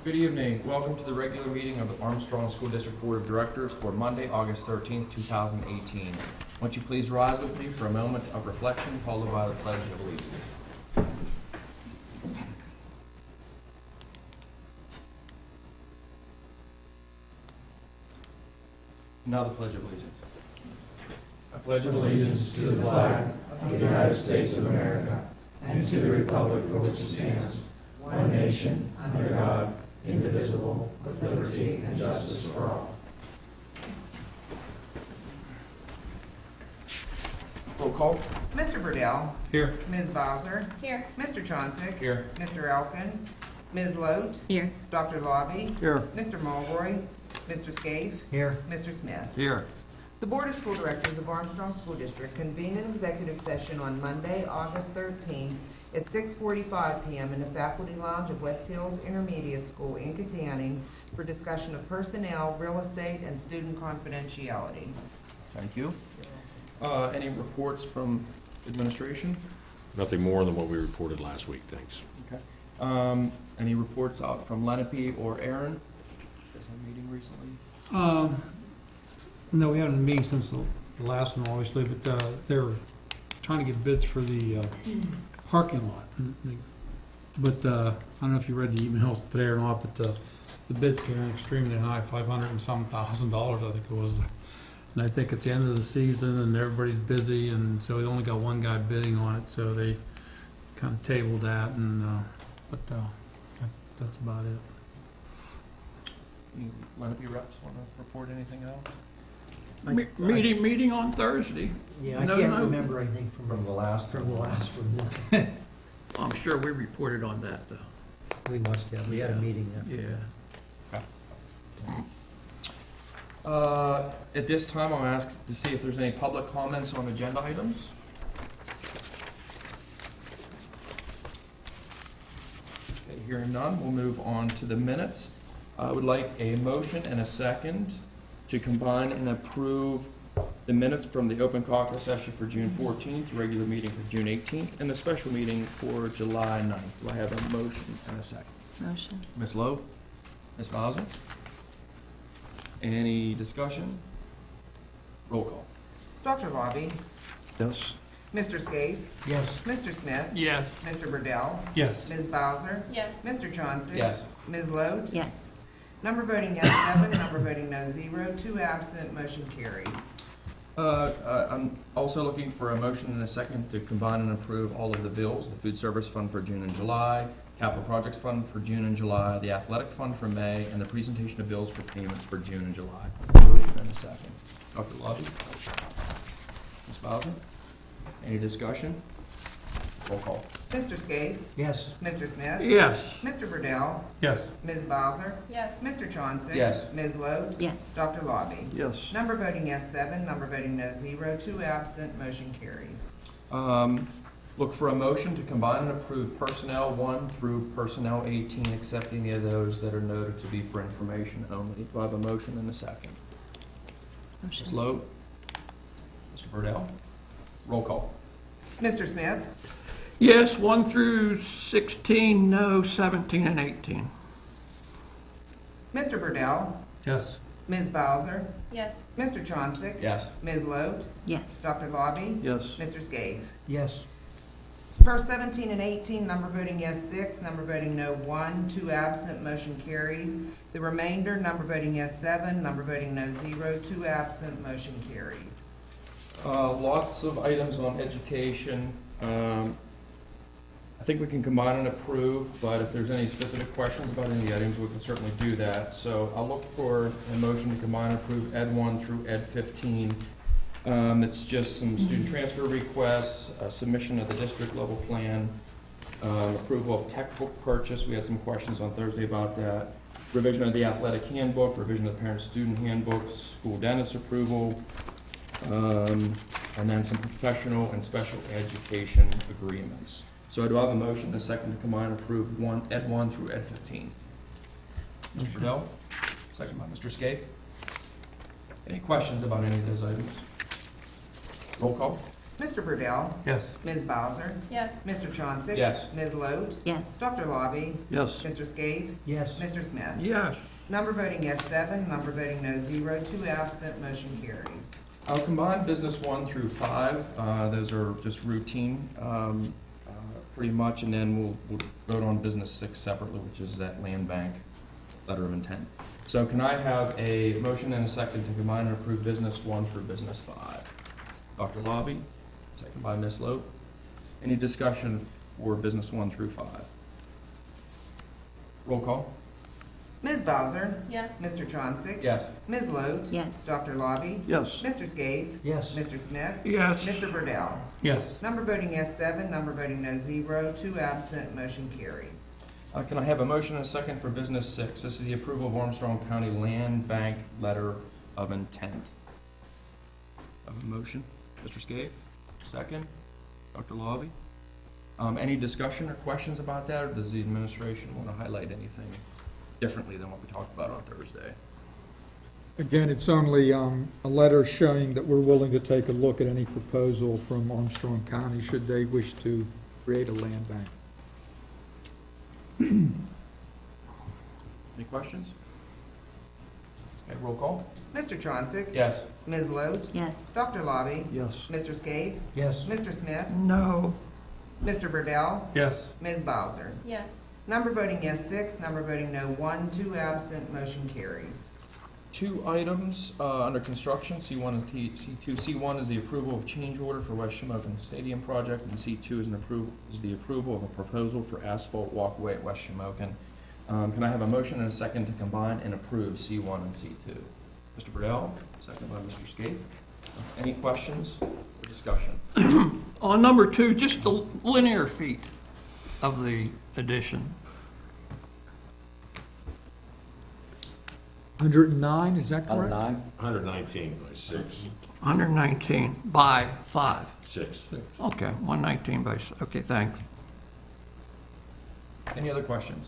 Good evening. Welcome to the regular meeting of the Armstrong School District Board of Directors for Monday, August 13th, 2018. Won't you please rise with me for a moment of reflection, followed by the Pledge of Allegiance. Now the Pledge of Allegiance. I pledge allegiance to the flag of the United States of America and to the republic for which it stands, one nation, under God, indivisible, with liberty and justice for all. Roll call. Mr. Burdell. Here. Ms. Bowser. Here. Mr. Chauncey. Here. Mr. Elkin. Ms. Lote. Here. Dr. Lobby. Here. Mr. Mulroy. Mr. Scaife. Here. Mr. Smith. Here. The Board of School Directors of Armstrong School District convened an executive session on Monday, August 13th at 6:45 p.m. in the Faculty Lounge of West Hills Intermediate School in Katanning for discussion of personnel, real estate, and student confidentiality. Thank you. Any reports from administration? Nothing more than what we reported last week, thanks. Okay. Any reports out from Lenape or Aaron? Is that meeting recently? No, we haven't been meeting since the last one, obviously, but they're trying to get bids for the parking lot. But I don't know if you read the emails today or not, but the bids came in extremely high, $500 and some thousand, I think it was. And I think it's the end of the season and everybody's busy, and so we only got one guy bidding on it, so they kind of tabled that, and that's about it. Any Lenape reps want to report anything else? Meeting on Thursday. Yeah, I No, can't no. remember anything from the last the last one. I'm sure we reported on that, though. We must have. We had a Yeah. meeting after. Yeah. At this time, I'll ask to see if there's any public comments on agenda items. Okay, hearing none, we'll move on to the minutes. I would like a motion and a second to combine and approve the minutes from the open caucus session for June 14th, regular meeting for June 18th, and the special meeting for July 9th. Do I have a motion and a second? Motion. Ms. Lowe? Ms. Bowser? Any discussion? Roll call. Dr. Lobby. Yes. Mr. Scaife. Yes. Mr. Smith. Yes. Mr. Burdell. Yes. Ms. Bowser. Yes. Mr. Chauncey. Yes. Ms. Lote. Yes. Number voting yes, 7. Number voting no, 0. 2 absent. Motion carries. I'm also looking for a motion and a second to combine and approve all of the bills, the food service fund for June and July, capital projects fund for June and July, the athletic fund for May, and the presentation of bills for payments for June and July. Motion and a second. Dr. Lobby? Ms. Bowser? Any discussion? Roll call. Mr. Scaife. Yes. Mr. Smith. Yes. Mr. Burdell. Yes. Ms. Bowser. Yes. Mr. Chauncey. Yes. Ms. Lote. Yes. Dr. Lobby. Yes. Number voting yes, 7. Number voting no, 0. 2 absent. Motion carries. Look for a motion to combine and approve personnel 1 through personnel 18, except any of those that are noted to be for information only. Do I have a motion and a second? Ms. Motion. Lowe? Mr. Burdell? Roll call. Mr. Smith. Yes, 1 through 16, no, 17 and 18. Mr. Burdell. Yes. Ms. Bowser. Yes. Mr. Chauncey. Yes. Ms. Lote. Yes. Dr. Lobby. Yes. Mr. Scaife. Yes. Per 17 and 18, number voting yes, 6. Number voting no, 1. 2 absent. Motion carries. The remainder, number voting yes, 7. Number voting no, 0. 2 absent. Motion carries. Lots of items on education. I think we can combine and approve, but if there's any specific questions about any of the items, we can certainly do that. So I'll look for a motion to combine and approve Ed 1 through Ed 15. It's just some student transfer requests, submission of the district level plan, approval of textbook purchase. We had some questions on Thursday about that. Revision of the athletic handbook, revision of the parent-student handbooks, school dentist approval, and then some professional and special education agreements. So do I have a motion and a second to combine and approve Ed 1 through Ed 15? Mr. Burdell, second by Mr. Scaife. Any questions about any of those items? Roll call. Mr. Burdell, Yes. Ms. Bowser, Yes. Mr. Chauncey. Yes. Ms. Lode, Yes. Dr. Lobby, Yes. Mr. Skate, Yes. Mr. Smith. Yes. Number voting yes, 7. Number voting no, 0. 2 absent. Motion carries. I'll combine business 1 through 5. Those are just routine, pretty much, and then we'll vote on business 6 separately, which is that land bank letter of intent. So can I have a motion and a second to combine and approve business 1 through business 5? Dr. Lobby, second by Ms. Lope. Any discussion for business 1 through 5? Roll call? Ms. Bowser, Yes. Mr. Chauncey, Yes. Ms. Lode, Yes. Dr. Lobby, Yes. Mr. Skate, Yes. Mr. Smith, Yes. Mr. Burdell. Yes. Number voting yes, 7. Number voting no, 0. 2 absent. Motion carries. Can I have a motion and a second for business 6? This is the approval of Armstrong County Land Bank Letter of Intent. Have a motion? Mr. Scaife, second. Dr. Lobby? Any discussion or questions about that, or does the administration want to highlight anything differently than what we talked about on Thursday? Again, it's only a letter showing that we're willing to take a look at any proposal from Armstrong County should they wish to create a land bank. Any questions? Okay, roll call? Mr. Chauncey, Yes. Ms. Lode, Yes. Dr. Lobby, Yes. Mr. Skate, Yes. Mr. Smith, No. Mr. Burdell, Yes. Ms. Bowser. Yes. Number voting yes, 6. Number voting no, 1. 2 absent. Motion carries. 2 items under construction, C1 and C2. C1 is the approval of change order for West Shamokin Stadium project, and C2 is the approval of a proposal for asphalt walkway at West Shamokin. Can I have a motion and a second to combine and approve C1 and C2? Mr. Burdell, second by Mr. Scaife. Any questions or discussion? On number 2, just the linear feet of the addition. 109, is that correct? 119 by 6. 119 by 5. 6. Okay, 119 by, okay, thanks. Any other questions?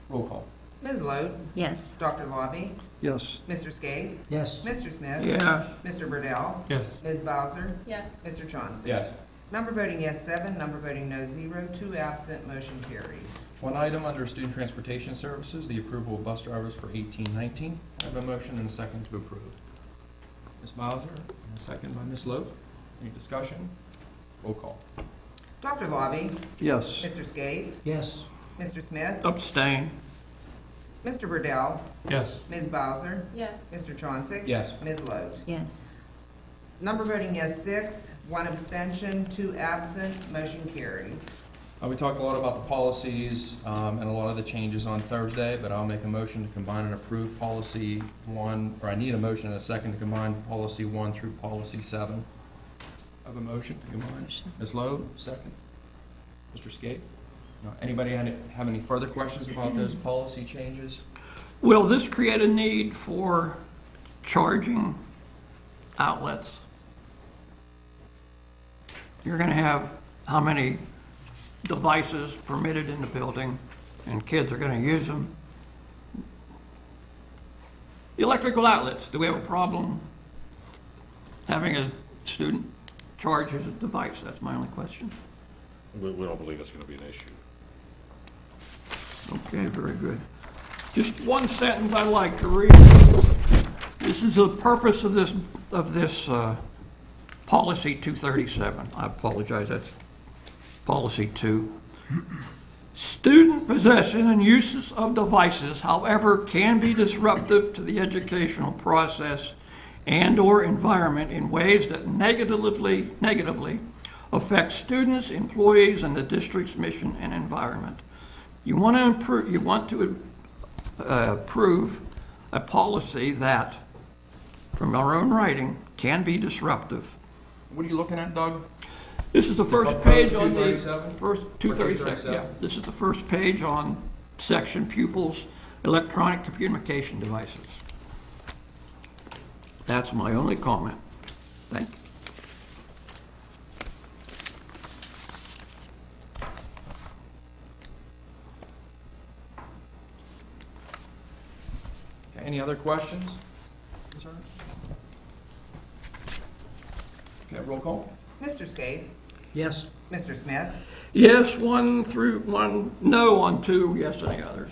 Roll call. Ms. Lode, Yes. Dr. Lobby, Yes. Mr. Skate, Yes. Mr. Smith, Yes. Mr. Burdell, Yes. Ms. Bowser, Yes. Mr. Chauncey. Yes. Number voting yes, 7. Number voting no, 0. 2 absent. Motion carries. 1 item under student transportation services, the approval of bus drivers for 18-19. I have a motion and a second to approve. Ms. Bowser, and a second by Ms. Lope. Any discussion? Roll call. Dr. Lobby, Yes. Mr. Skate, Yes. Mr. Smith, Abstain. Mr. Burdell, Yes. Ms. Bowser, Yes. Mr. Chauncey. Yes. Ms. Lode. Yes. Number voting yes, 6. 1 abstention, 2 absent. Motion carries. We talked a lot about the policies and a lot of the changes on Thursday, but I'll make a motion to combine and approve policy 1, or I need a motion and a second to combine policy 1 through policy 7. I have a motion to combine. Ms. Lowe, second. Mr. Scaife? Anybody have any further questions about those policy changes? Will this create a need for charging outlets? You're going to have how many devices permitted in the building, and kids are going to use them. The electrical outlets, do we have a problem having a student charge his device? That's my only question. We don't believe it's going to be an issue. Okay, very good. Just one sentence I'd like to read. This is the purpose of this policy 237. I apologize, that's policy 2. Student possession and uses of devices, however, can be disruptive to the educational process and/or environment in ways that negatively affect students, employees, and the district's mission and environment. You want to approve a policy that, from our own writing, can be disruptive. What are you looking at, Doug? This is the first proposed page on the 237? first 237. Yeah, this is the first page on section pupils' electronic communication devices. That's my only comment. Thank you. Okay, any other questions? Concerns? Okay, roll call? Mr. Skate, Yes. Mr. Smith, Yes, 1 no on 2, yes on the others.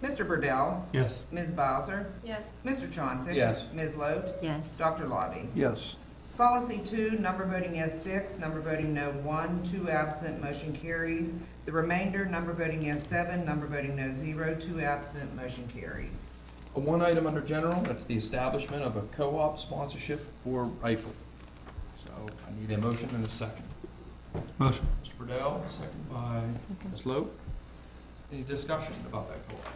Mr. Burdell, Yes. Ms. Bowser, Yes. Mr. Chauncey. Yes. Ms. Lote, Yes. Dr. Lobby. Yes. Policy 2, number voting yes 6, number voting no 1, 2 absent, motion carries. The remainder, number voting yes 7, number voting no 0, 2 absent, motion carries. One item under general, that's the establishment of a co-op sponsorship for rifle. So I need a motion and a second. Motion. Mr. Burdell, second by Ms. Lowe. Any discussion about that co-op?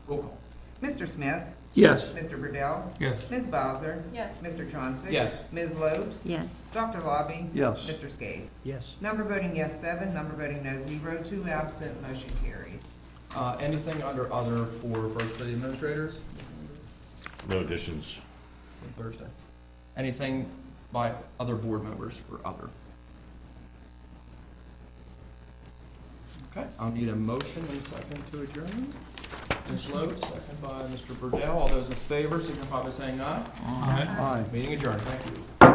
Roll call. Mr. Smith, Yes. Mr. Burdell, Yes. Ms. Bowser, Yes. Mr. Chauncey. Yes. Ms. Lote, Yes. Dr. Lobby. Yes. Mr. Skate. Yes. Number voting yes 7, number voting no 0, 2 absent, motion carries. Anything under other for first for the administrators? No additions. For Thursday. Anything by other board members for other? Okay, I'll need a motion and a second to adjourn. Ms. Lowe, second by Mr. Burdell. All those in favor signify by saying aye. Aye. Meeting adjourned. Thank you.